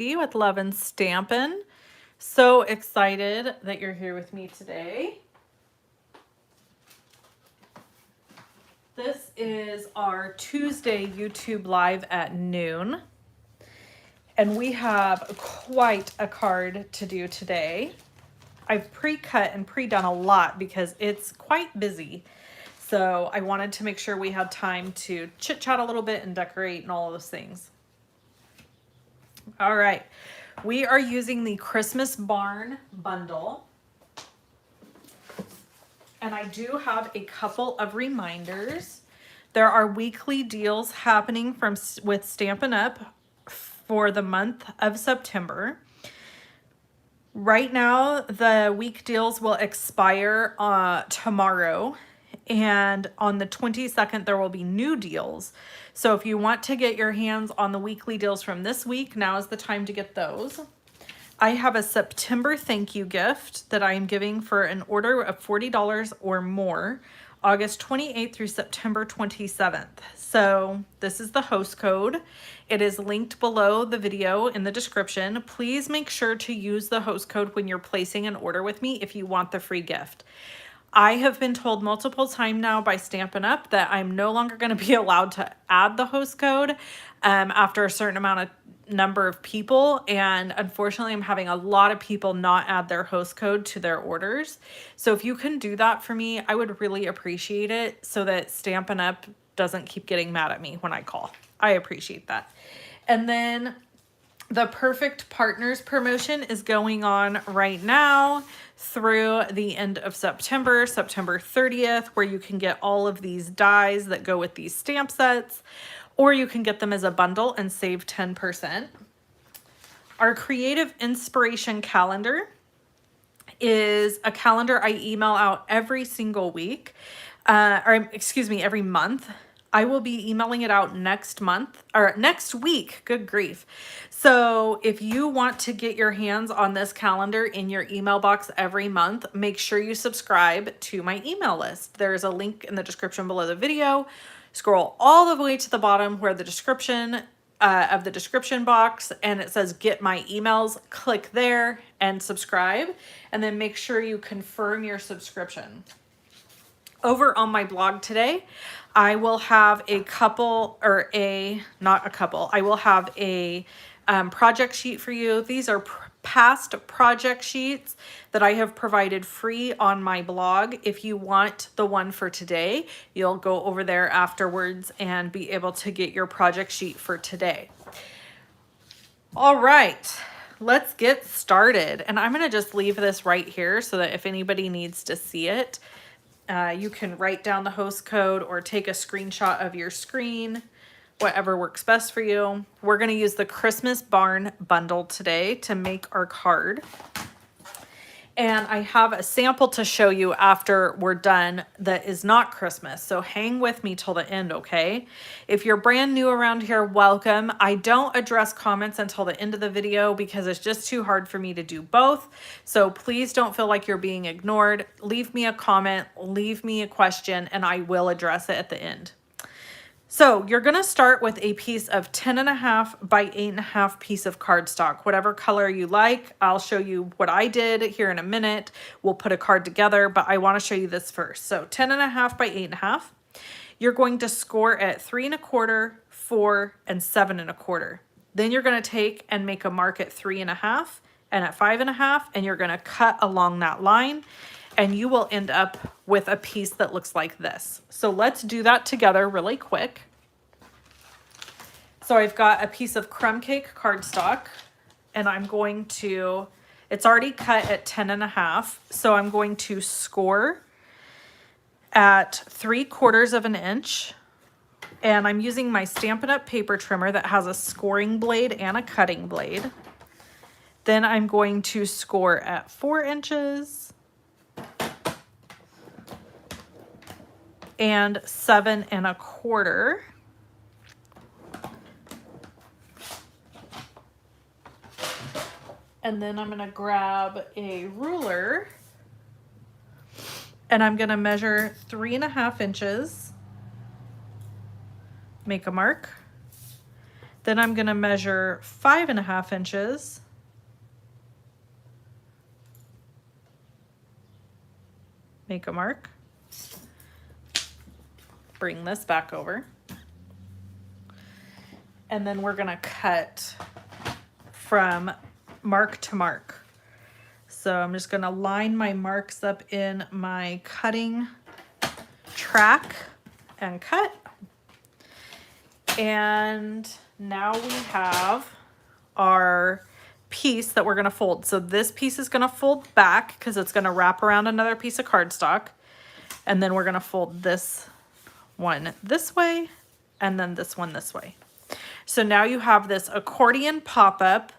with Love and Stampin'. So excited that you're here with me today. This is our Tuesday YouTube live at noon. And we have quite a card to do today. I've pre-cut and pre-done a lot because it's quite busy. So I wanted to make sure we had time to chit-chat a little bit and decorate and all of those things. All right. We are using the Christmas Barn bundle. And I do have a couple of reminders. There are weekly deals happening with Stampin' Up! For the month of September. Right now, the week deals will expire tomorrow. And on the 22nd, there will be new deals. So if you want to get your hands on the weekly deals from this week, now is the time to get those. I have a September thank you gift that I am giving for an order of $40 or more, August 28th through September 27th. So this is the host code. It is linked below the video in the description. Please make sure to use the host code when you're placing an order with me if you want the free gift. I have been told multiple times now by Stampin' Up! That I'm no longer going to be allowed to add the host code after a certain number of people, and unfortunately I'm having a lot of people not add their host code to their orders. So if you can do that for me, I would really appreciate it so that Stampin' Up! Doesn't keep getting mad at me when I call. I appreciate that. And then the Perfect Partners promotion is going on right now through the end of September, September 30th, where you can get all of these dies that go with these stamp sets, or you can get them as a bundle and save 10%. Our Creative Inspiration Calendar is a calendar I email out every single week, every month. I will be emailing it out next week. Good grief. So if you want to get your hands on this calendar in your email box every month, make sure you subscribe to my email list. There's a link in the description below the video. Scroll all the way to the bottom where the description of the description box, and it says get my emails. Click there and subscribe, and then make sure you confirm your subscription. Over on my blog today, I will have I will have a project sheet for you. These are past project sheets that I have provided free on my blog. If you want the one for today, you'll go over there afterwards and be able to get your project sheet for today. All right, let's get started. And I'm going to just leave this right here so that if anybody needs to see it, you can write down the host code or take a screenshot of your screen, whatever works best for you. We're going to use the Christmas Barn bundle today to make our card. And I have a sample to show you after we're done that is not Christmas. So hang with me till the end, okay? If you're brand new around here, welcome. I don't address comments until the end of the video because it's just too hard for me to do both. So please don't feel like you're being ignored. Leave me a comment, leave me a question, and I will address it at the end. So you're going to start with a piece of 10.5 by 8.5 piece of cardstock, whatever color you like. I'll show you what I did here in a minute. We'll put a card together, but I want to show you this first. So 10.5 by 8.5. You're going to score at 3 1/4, 4, and 7 1/4. Then you're going to take and make a mark at 3 1/2 and at 5 1/2, and you're going to cut along that line. And you will end up with a piece that looks like this. So let's do that together really quick. So I've got a piece of crumb cake cardstock, and I'm going to, it's already cut at 10 1/2. So I'm going to score at 3/4 of an inch. And I'm using my Stampin' Up! Paper trimmer that has a scoring blade and a cutting blade. Then I'm going to score at 4 inches. And 7 1/4. And then I'm going to grab a ruler and I'm going to measure 3 1/2 inches, make a mark, Then I'm gonna measure 5.5 inches. Make a mark. Bring this back over. And then we're gonna cut from mark to mark. So I'm just gonna line my marks up in my cutting track and cut. And now we have our piece that we're gonna fold. So this piece is gonna fold back because it's gonna wrap around another piece of cardstock. And then we're gonna fold this one this way and then this one this way. So now you have this accordion pop-up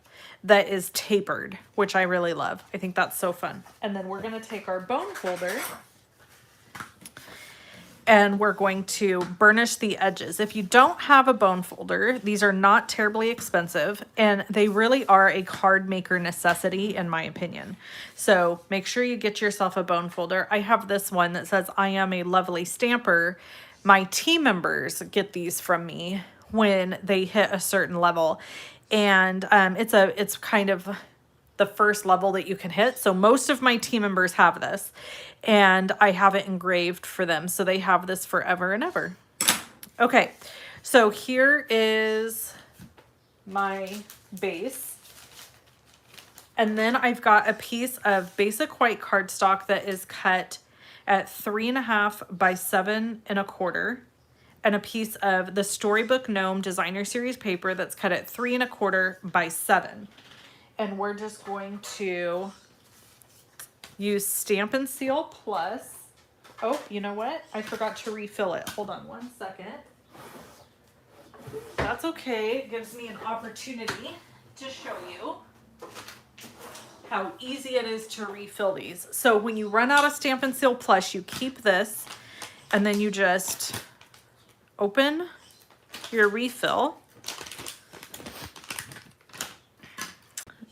that is tapered, which I really love. I think that's so fun. And then we're gonna take our bone folder and we're going to burnish the edges. If you don't have a bone folder, these are not terribly expensive and they really are a card maker necessity in my opinion. So make sure you get yourself a bone folder. I have this one that says I am a lovely stamper. My team members get these from me when they hit a certain level. And it's kind of the first level that you can hit. So most of my team members have this and I have it engraved for them. So they have this forever and ever. Okay, so here is my base. And then I've got a piece of basic white cardstock that is cut at 3.5 by 7 1/4. And a piece of the Storybook Gnome Designer Series paper that's cut at 3 1/4 by 7. And we're just going to use Stampin' Seal Plus. Oh, you know what? I forgot to refill it. Hold on one second. That's okay. It gives me an opportunity to show you how easy it is to refill these. So when you run out of Stampin' Seal Plus, you keep this and then you just open your refill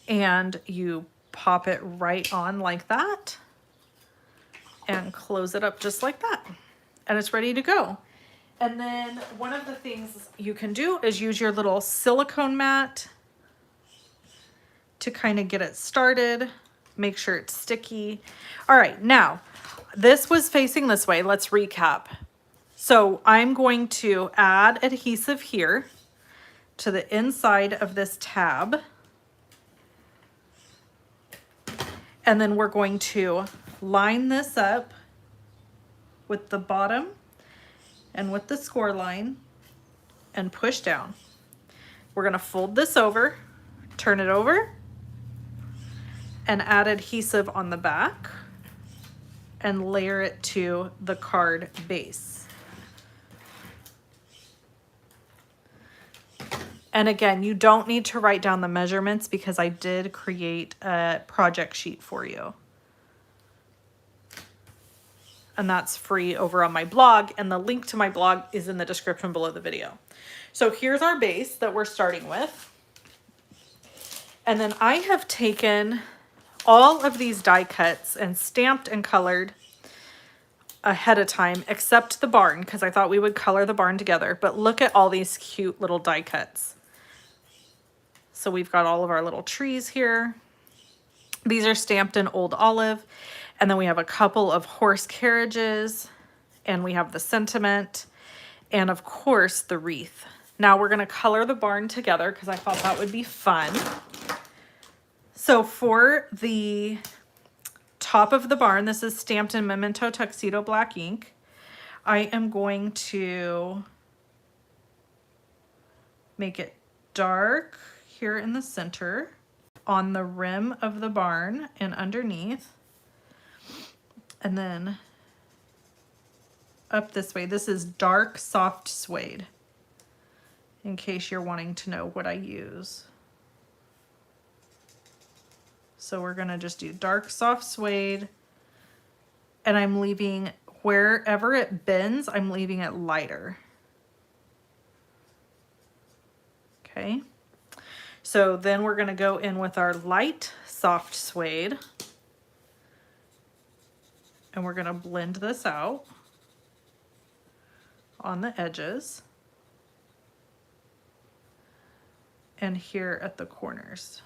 and you pop it right on like that and close it up just like that. And it's ready to go. And then one of the things you can do is use your little silicone mat to kind of get it started. Make sure it's sticky. All right, now this was facing this way. Let's recap. So I'm going to add adhesive here to the inside of this tab. And then we're going to line this up with the bottom and with the score line and push down. We're gonna fold this over, turn it over, and add adhesive on the back and layer it to the card base. And again, you don't need to write down the measurements because I did create a project sheet for you. And that's free over on my blog, and the link to my blog is in the description below the video. So here's our base that we're starting with. And then I have taken all of these die cuts and stamped and colored ahead of time, except the barn, because I thought we would color the barn together. But look at all these cute little die cuts. So we've got all of our little trees here. These are stamped in Old Olive. And then we have a couple of horse carriages, and we have the sentiment, and of course the wreath. Now we're gonna color the barn together because I thought that would be fun. So for the top of the barn, this is stamped in Memento Tuxedo Black ink. I am going to make it dark here in the center on the rim of the barn and underneath. And then up this way, this is dark soft suede, in case you're wanting to know what I use. So we're gonna just do dark soft suede, and I'm leaving, wherever it bends, I'm leaving it lighter. Okay, so then we're gonna go in with our light soft suede. And we're gonna blend this out on the edges. and here at the corners.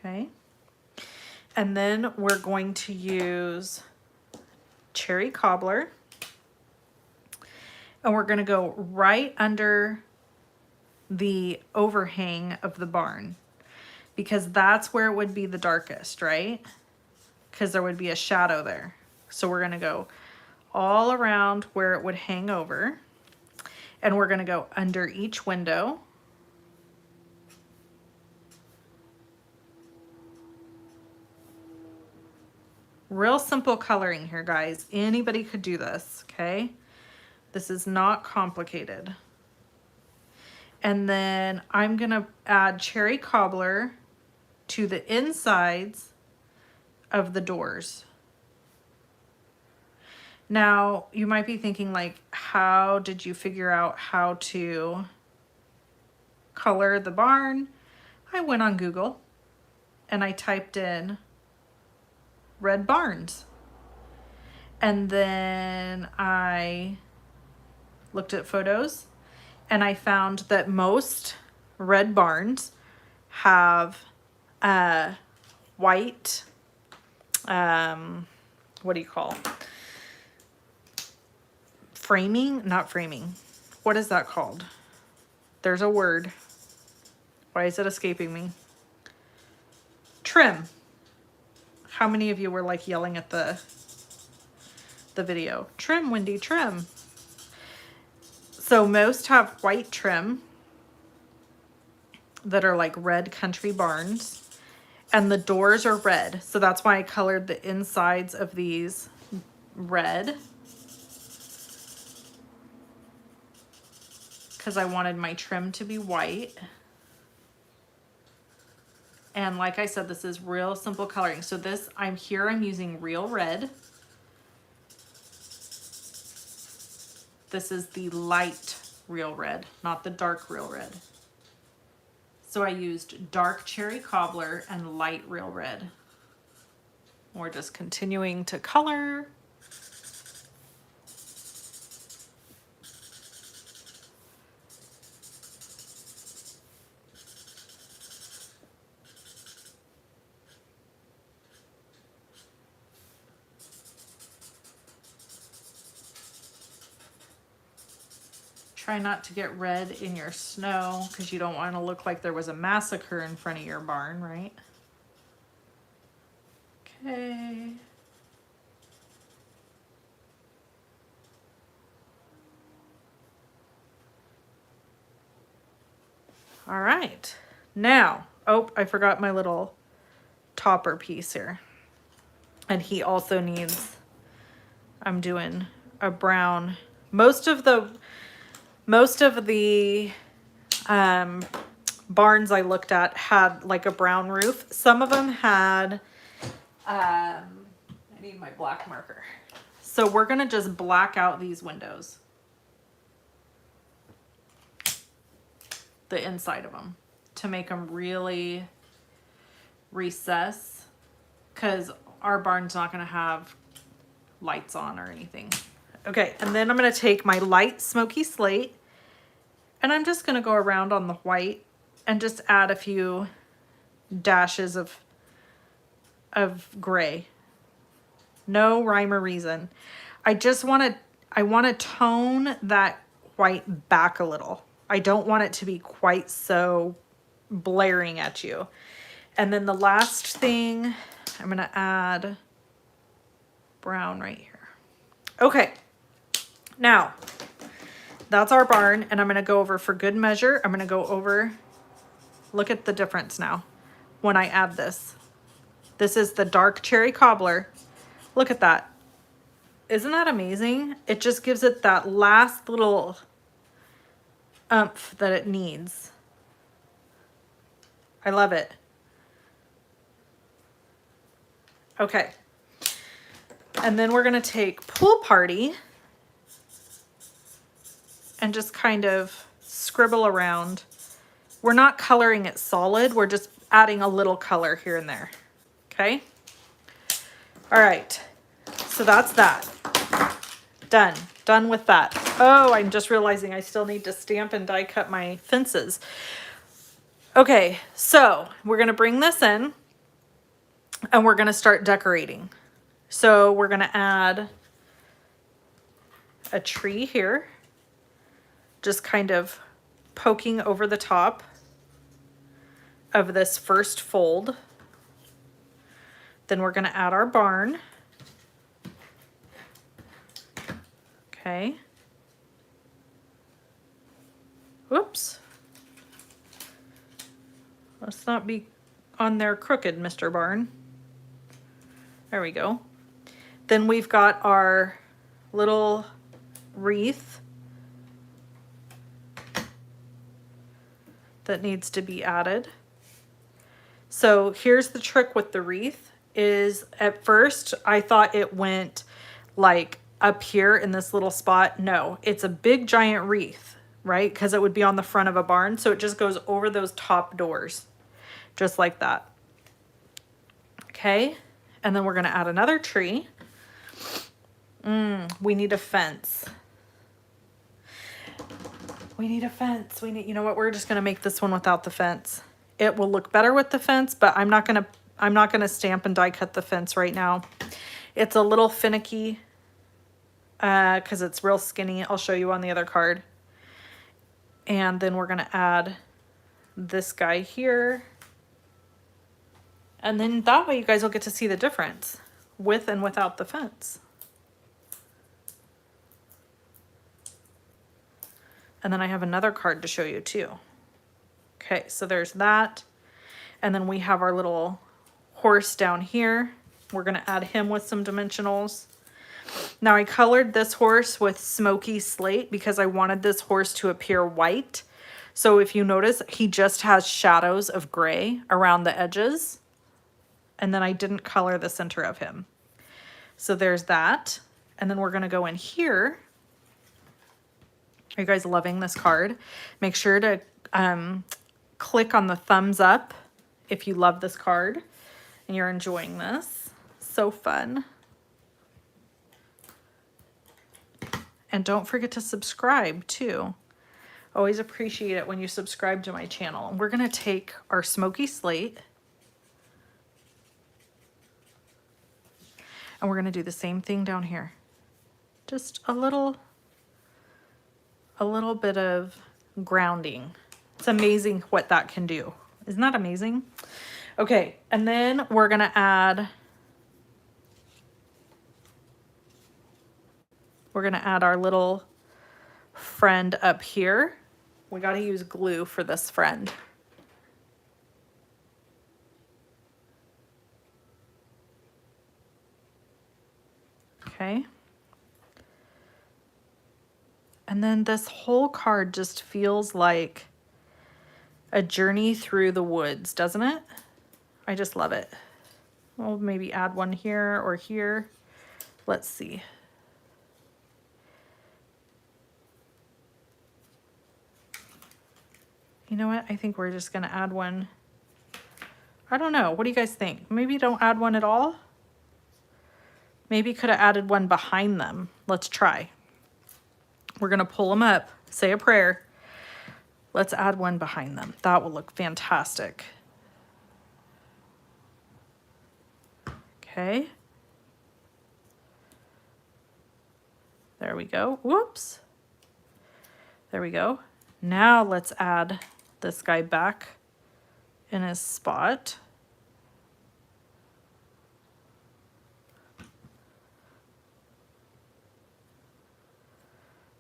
Okay. And then we're going to use cherry cobbler. And we're going to go right under the overhang of the barn, because that's where it would be the darkest, right? Because there would be a shadow there. So we're going to go all around where it would hang over, and we're going to go under each window. Real simple coloring here, guys. Anybody could do this, okay? This is not complicated. And then I'm gonna add cherry cobbler to the insides of the doors. Now, you might be thinking, like, how did you figure out how to color the barn? I went on Google and I typed in red barns. And then I looked at photos and I found that most red barns have white, what do you call? Framing? Not framing. What is that called? There's a word. Why is it escaping me? Trim. How many of you were like yelling at the video? Trim, Wendy, trim. So most have white trim that are like red country barns, and the doors are red. So that's why I colored the insides of these red, because I wanted my trim to be white. And like I said, this is real simple coloring. So this, I'm using real red. This is the light real red, not the dark real red. So I used dark cherry cobbler and light real red. We're just continuing to color. Try not to get red in your snow, because you don't want to look like there was a massacre in front of your barn, right? Okay. All right. Now, oh, I forgot my little topper piece here. And he also needs, I'm doing a brown. Most of the barns I looked at had like a brown roof. Some of them had, I need my black marker. So we're gonna just black out these windows. The inside of them, to make them really recess, because our barn's not gonna have lights on or anything. Okay, and then I'm gonna take my light smoky slate and I'm just gonna go around on the white and just add a few dashes of gray. No rhyme or reason. I wanna tone that white back a little. I don't want it to be quite so blaring at you. And then the last thing, I'm gonna add brown right here. Okay, now that's our barn, and I'm gonna go over for good measure. I'm gonna go over, look at the difference now when I add this. This is the dark cherry cobbler. Look at that. Isn't that amazing? It just gives it that last little oomph that it needs. I love it. Okay. And then we're gonna take Pool Party and just kind of scribble around. We're not coloring it solid. We're just adding a little color here and there. Okay. All right. So that's that. Done. done with that. Oh, I'm just realizing I still need to stamp and die cut my fences. Okay, so we're gonna bring this in and we're gonna start decorating. So we're gonna add a tree here, just kind of poking over the top of this first fold. Then we're gonna add our barn. Okay. Whoops. Let's not be on there crooked, Mr. Barn. There we go. Then we've got our little wreath that needs to be added. So here's the trick with the wreath is at first I thought it went like up here in this little spot. No, it's a big giant wreath, right? Because it would be on the front of a barn. So it just goes over those top doors, just like that. Okay. And then we're going to add another tree. We need a fence. We need a fence. You know what? We're just going to make this one without the fence. It will look better with the fence, but I'm not going to stamp and die cut the fence right now. It's a little finicky because it's real skinny. I'll show you on the other card. And then we're going to add this guy here. And then that way you guys will get to see the difference with and without the fence. And then I have another card to show you too. Okay, so there's that. And then we have our little horse down here. We're gonna add him with some dimensionals. Now I colored this horse with smoky slate because I wanted this horse to appear white. So if you notice, he just has shadows of gray around the edges. And then I didn't color the center of him. So there's that. And then we're gonna go in here. Are you guys loving this card? Make sure to click on the thumbs up if you love this card and you're enjoying this. So fun. And don't forget to subscribe too. Always appreciate it when you subscribe to my channel. We're gonna take our smoky slate and we're gonna do the same thing down here. Just a little bit of grounding. It's amazing what that can do. Isn't that amazing? Okay, and then we're gonna add our little friend up here. We gotta use glue for this friend. Okay. And then this whole card just feels like a journey through the woods, doesn't it? I just love it. We'll maybe add one here or here. Let's see. You know what? I think we're just gonna add one. I don't know. What do you guys think? Maybe don't add one at all? Maybe could have added one behind them. Let's try. We're gonna pull them up, say a prayer. Let's add one behind them. That will look fantastic. Okay. There we go. Whoops. There we go. Now let's add this guy back in his spot.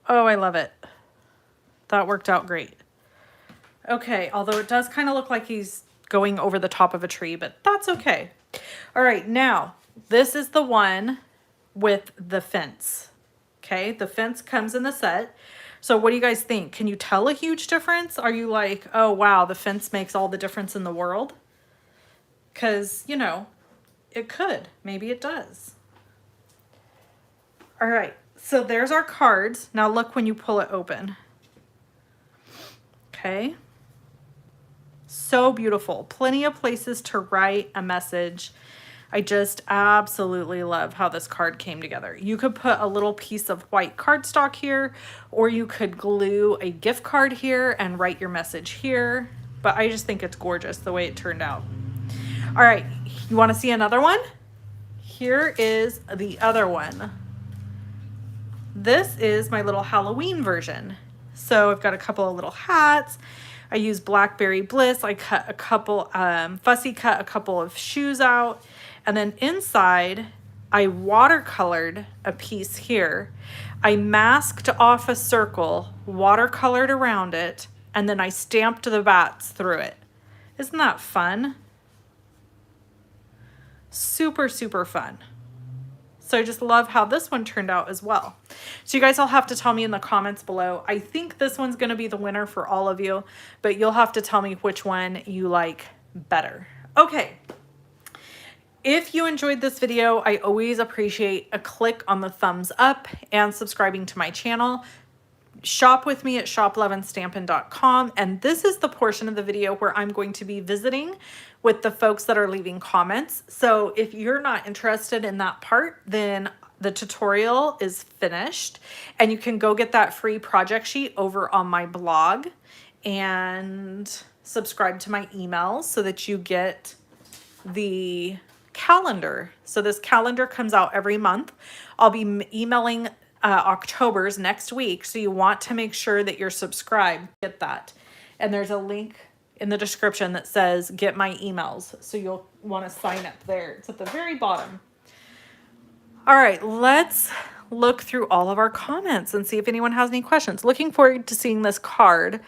Oh, I love it. That worked out great. Okay, although it does kind of look like he's going over the top of a tree, but that's okay. All right, now this is the one with the fence. Okay, the fence comes in the set. So what do you guys think? Can you tell a huge difference? Are you like, oh wow, the fence makes all the difference in the world? Because, you know, it could. Maybe it does. All right, so there's our cards. Now look when you pull it open. Okay. So beautiful. Plenty of places to write a message. I just absolutely love how this card came together. You could put a little piece of white cardstock here, or you could glue a gift card here and write your message here. But I just think it's gorgeous the way it turned out. All right, you want to see another one? Here is the other one. This is my little Halloween version. So I've got a couple of little hats. I use Blackberry Bliss. I cut a couple, fussy cut a couple of shoes out. And then inside, I watercolored a piece here. I masked off a circle, watercolored around it, and then I stamped the bats through it. Isn't that fun? Super, super fun. So I just love how this one turned out as well. So you guys will have to tell me in the comments below. I think this one's going to be the winner for all of you, but you'll have to tell me which one you like better. Okay. If you enjoyed this video, I always appreciate a click on the thumbs up and subscribing to my channel. Shop with me at shoploveandstampin.com, and this is the portion of the video where I'm going to be visiting with the folks that are leaving comments. So if you're not interested in that part, then the tutorial is finished and you can go get that free project sheet over on my blog and subscribe to my emails so that you get the calendar. So this calendar comes out every month. I'll be emailing October's next week. So you want to make sure that you're subscribed. Get that. And there's a link in the description that says get my emails. So you'll want to sign up there. It's at the very bottom. All right, let's look through all of our comments and see if anyone has any questions. Looking forward to seeing this card.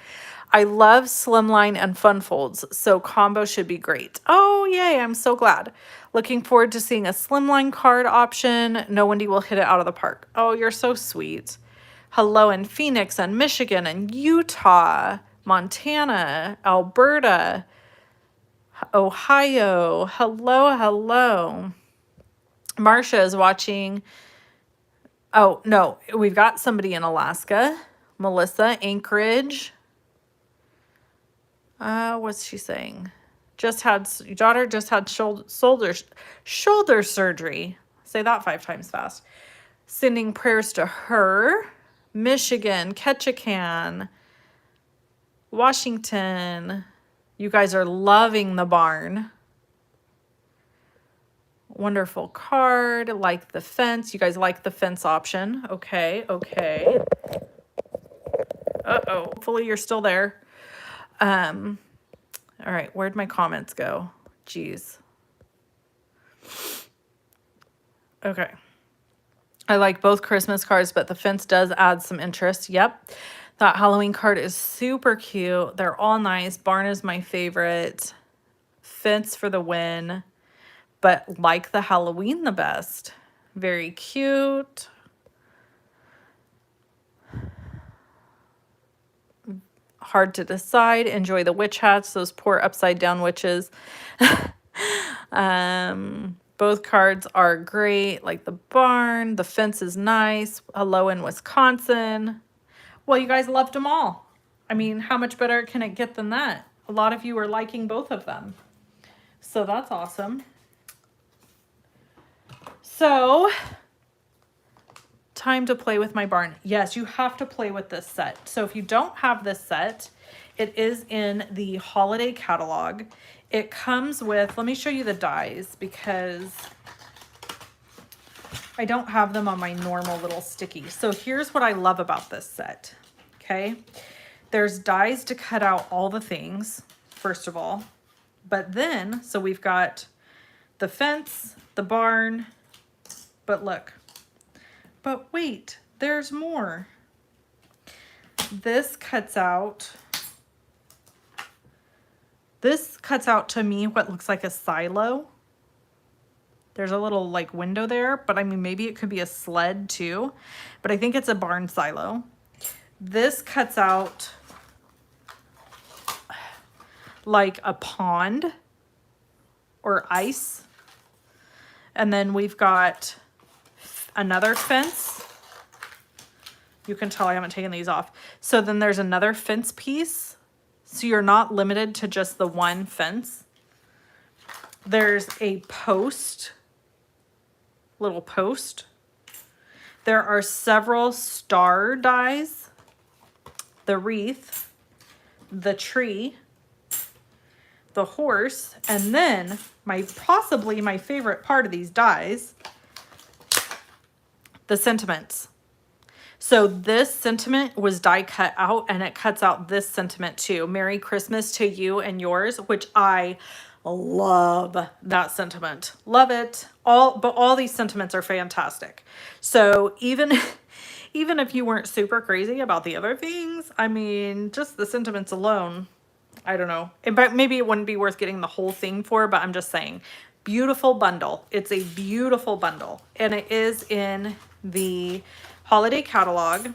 I love slimline and fun folds, so combo should be great. Oh, yay, I'm so glad. Looking forward to seeing a slimline card option. No, Wendy will hit it out of the park. Oh, you're so sweet. Hello in Phoenix and Michigan and Utah, Montana, Alberta, Ohio. Hello, hello. Marcia is watching. Oh, no, we've got somebody in Alaska. Melissa, Anchorage. What's she saying? Your daughter just had shoulder surgery. Say that 5 times fast. Sending prayers to her. Michigan, Ketchikan, Washington. You guys are loving the barn. Wonderful card. Like the fence. You guys like the fence option. Okay, okay. Uh-oh. Hopefully you're still there. All right, where'd my comments go? Jeez. Okay. I like both Christmas cards, but the fence does add some interest. Yep. That Halloween card is super cute. They're all nice. Barn is my favorite. Fence for the win. But like the Halloween the best. Very cute. Hard to decide. Enjoy the witch hats, those poor upside down witches. Both cards are great, like the barn. The fence is nice. Hello in Wisconsin. Well, you guys loved them all. I mean, how much better can it get than that? A lot of you are liking both of them. So that's awesome. So, time to play with my barn. Yes, you have to play with this set. So if you don't have this set, it is in the holiday catalog. It comes with, let me show you the dies because I don't have them on my normal little sticky. So here's what I love about this set. Okay. There's dies to cut out all the things, first of all. But then, so we've got the fence, the barn, but look. But wait, there's more. This cuts out to me what looks like a silo. There's a little like window there, but I mean, maybe it could be a sled too, but I think it's a barn silo. This cuts out like a pond or ice. And then we've got another fence. You can tell I haven't taken these off. So then there's another fence piece. So you're not limited to just the one fence. There's a post, little post. There are several star dies, the wreath, the tree, the horse, and then possibly my favorite part of these dies, the sentiments. So this sentiment was die cut out, and it cuts out this sentiment too. Merry Christmas to you and yours, which I love that sentiment. Love it. But all these sentiments are fantastic. So even if you weren't super crazy about the other things, I mean, just the sentiments alone, I don't know. But maybe it wouldn't be worth getting the whole thing for, but I'm just saying, beautiful bundle. It's a beautiful bundle, and it is in the holiday catalog.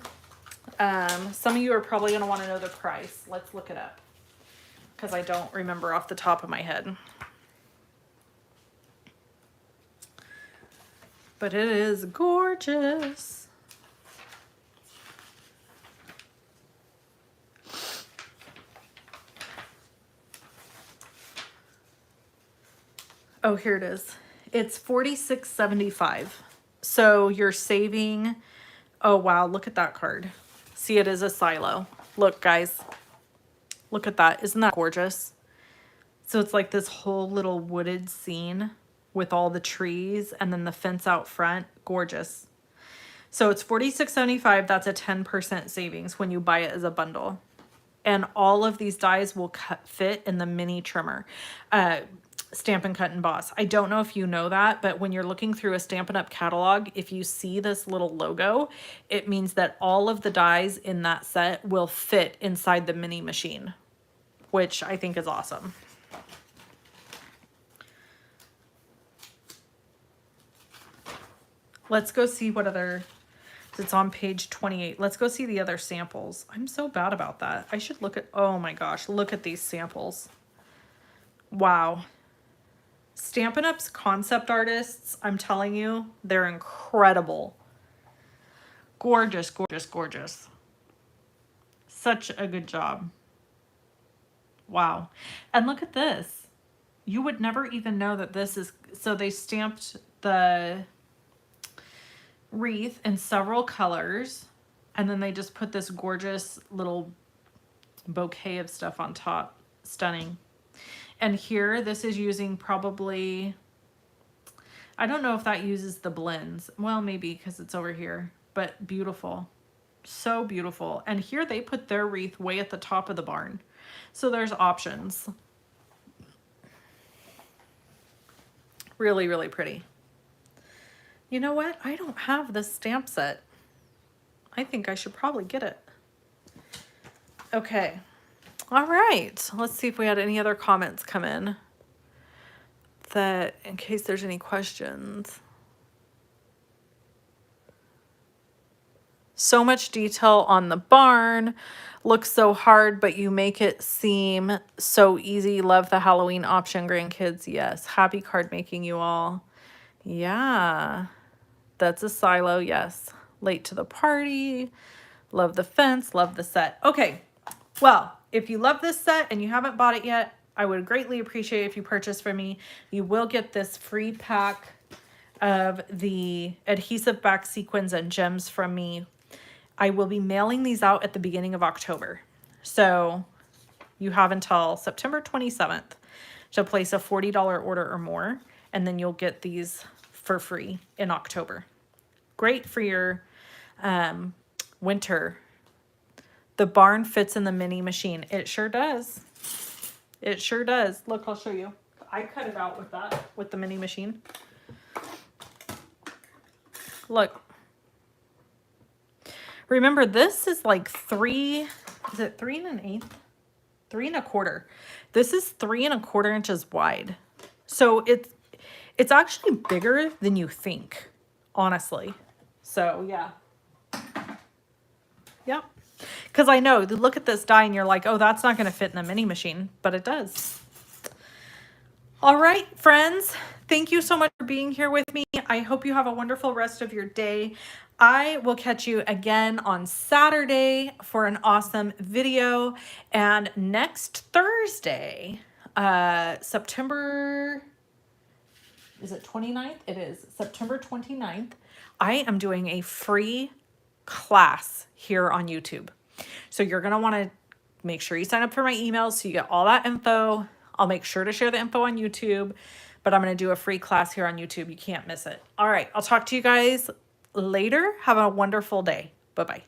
Some of you are probably going to want to know the price. Let's look it up because I don't remember off the top of my head. But it is gorgeous. Oh, here it is. It's $46.75. So you're saving. Oh, wow. Look at that card. See, it is a silo. Look, guys. Look at that. Isn't that gorgeous? So it's like this whole little wooded scene with all the trees and then the fence out front. Gorgeous. So it's $46.75. That's a 10% savings when you buy it as a bundle. And all of these dies will fit in the mini trimmer. Stampin' Cut and Boss. I don't know if you know that, but when you're looking through a Stampin' Up catalog, if you see this little logo, it means that all of the dies in that set will fit inside the mini machine, which I think is awesome. Let's go see what other, it's on page 28. Let's go see the other samples. I'm so bad about that. I should look at, oh my gosh, look at these samples. Wow. Stampin' Up's concept artists, I'm telling you, they're incredible. Gorgeous, gorgeous, gorgeous. Such a good job. Wow. And look at this. You would never even know that this is, so they stamped the wreath in several colors, and then they just put this gorgeous little bouquet of stuff on top. Stunning. And here, this is using probably, I don't know if that uses the blends. Well, maybe because it's over here, but beautiful. So beautiful. And here they put their wreath way at the top of the barn. So there's options. Really, really pretty. You know what? I don't have this stamp set. I think I should probably get it. Okay. All right. Let's see if we had any other comments come in that, in case there's any questions. So much detail on the barn. Looks so hard, but you make it seem so easy. Love the Halloween option, grandkids. Yes. Happy card making, you all. Yeah. That's a silo. Yes. Late to the party. Love the fence. Love the set. Okay. Well, if you love this set and you haven't bought it yet, I would greatly appreciate if you purchase from me. You will get this free pack of the adhesive back sequins and gems from me. I will be mailing these out at the beginning of October. So you have until September 27th to place a $40 order or more, and then you'll get these for free in October. Great for your winter. The barn fits in the mini machine. It sure does. It sure does. Look, I'll show you. I cut it out with that, with the mini machine. Look. Remember, this is like 3, is it 3 1/8? 3 1/4. This is 3 1/4 inches wide. So it's actually bigger than you think, honestly. So yeah. Yep. Because I know, look at this die and you're like, oh, that's not going to fit in the mini machine, but it does. All right, friends, thank you so much for being here with me. I hope you have a wonderful rest of your day. I will catch you again on Saturday for an awesome video. And next Thursday, September is it 29th? It is September 29th. I am doing a free class here on YouTube. So you're going to want to make sure you sign up for my emails so you get all that info. I'll make sure to share the info on YouTube, but I'm going to do a free class here on YouTube. You can't miss it. All right. I'll talk to you guys later. Have a wonderful day. Bye-bye.